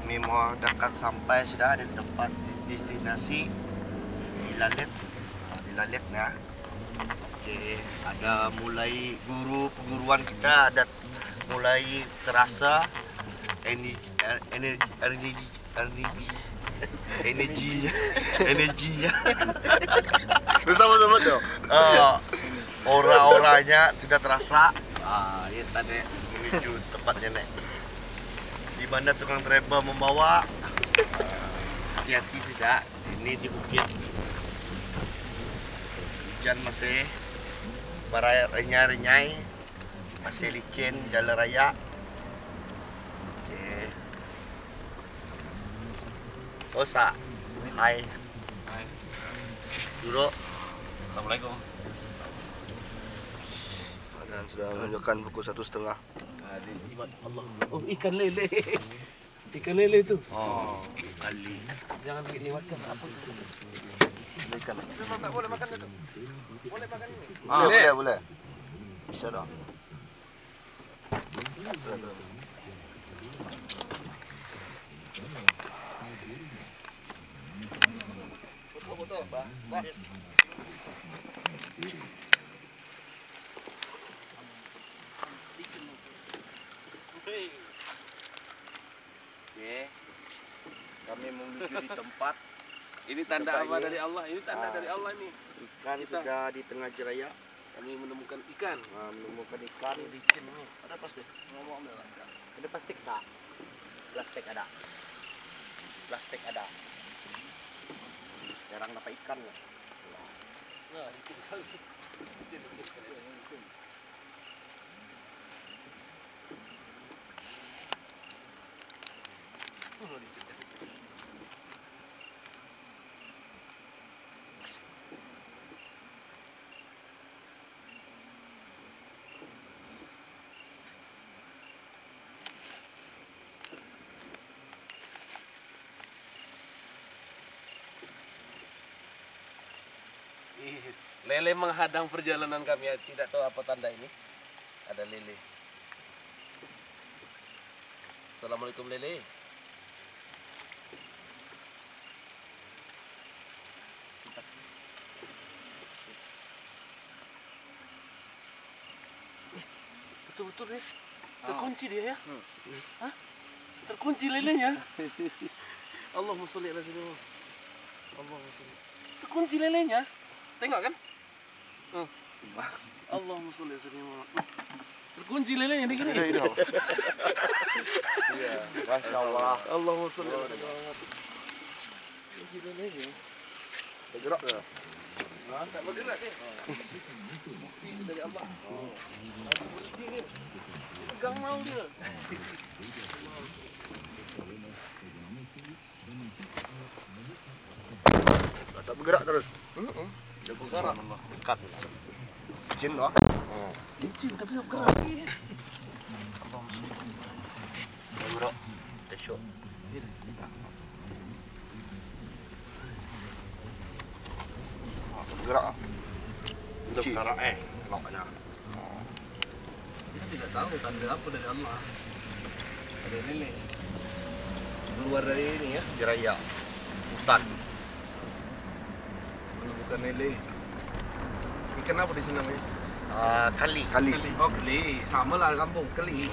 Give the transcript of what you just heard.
Kami mau dekat sampai sudah di tempat destinasi di Lalit. Di Lalit ya. Oke, ada mulai perguruan kita ada mulai terasa energinya. Bersama-sama tuh. Aura-auranya sudah terasa. Ini tadi menuju tempatnya nek. Di mana tukang travel membawa. Hati-hati sudah. Ini di bukit. Hujan masih renyai-renyai, masih licin jalan raya. Oke. Osa. Hai. Hai. Duduk. Assalamualaikum. Dan sudah menunjukkan pukul 1:30. Allah. Oh, ikan lele. Ikan lele itu. Oh, kali. Jangan dimakan apa itu. Ikan. Tak boleh makan itu. Boleh makan ini. Boleh. Bisa dong. Foto, Pak. Oke, kami menuju di tempat. Ini tanda apa dari Allah? Ini tanda dari Allah nih. Ikan sudah di tengah jeraya. Kami menemukan ikan. Menemukan ikan. Licin ini. Ada plastik. Ngomong ambil ikan. Ada plastik tak? Plastik ada. Plastik ada. Jarang dapat ikan lah. Nah, licin kali. Licin. Lele menghadang perjalanan kami. Tidak tahu apa tanda ini. Ada lele. Assalamualaikum lele. Betul-betul deh. Terkunci dia ya. Hah? Terkunci lelenya. Allahumma sholli ala sayyidina. Allahumma sholli. Terkunci lelenya. Tengok kan? Allahumma sholli ala sayyidina. Terkunci lelenya di gini. Iya, Masya Allah. Allahumma sholli ala sayyidina. Terkunci lelenya. Bergerak ke? Tak bergerak dia. Bukti dari Allah. Berhenti dia. Pegang mau dia. Tak bergerak terus? Dia bergerak. Dekat. Licin loh. Licin tapi tak bergerak. Bergerak. Esok. Bergerak. Untuk bergerak loknya. Kita tidak tahu tanda apa dari Allah. Ada lele. Keluar dari ini ya. Jeraya. Hutan. Menemukan lele. Ikan apa di sini namanya? Kali. Oh, keli. Sama lah kampung, keli.